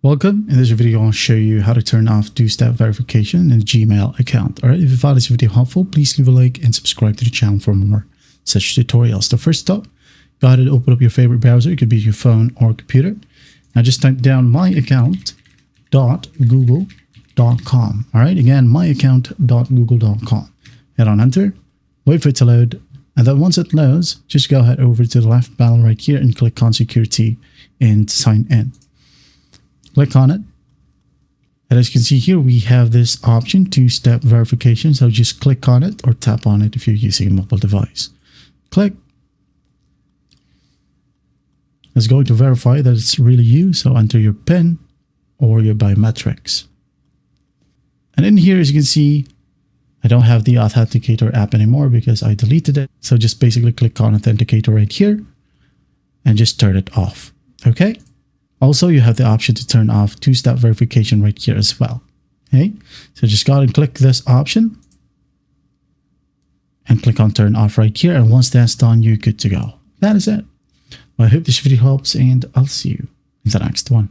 Welcome. In this video, I'll show you how to turn off two-step verification in a Gmail account. All right, if you found this video helpful, please leave a like and subscribe to the channel for more such tutorials. The first step, go ahead and open up your favorite browser. It could be your phone or computer. Now just type down myaccount.google.com. All right, again, myaccount.google.com. Hit on enter, wait for it to load. And then once it loads, just go ahead over to the left panel right here and click on security and sign in. Click on it. And as you can see here, we have this option, two-step verification. So just click on it or tap on it if you're using a mobile device. Click. It's going to verify that it's really you. So enter your PIN or your biometrics. And in here, as you can see, I don't have the Authenticator app anymore because I deleted it. So just basically click on Authenticator right here and just turn it off. Okay. Also, you have the option to turn off two-step verification right here as well. Okay, so just go ahead and click this option and click on turn off right here. And once that's done, you're good to go. That is it. Well, I hope this video helps and I'll see you in the next one.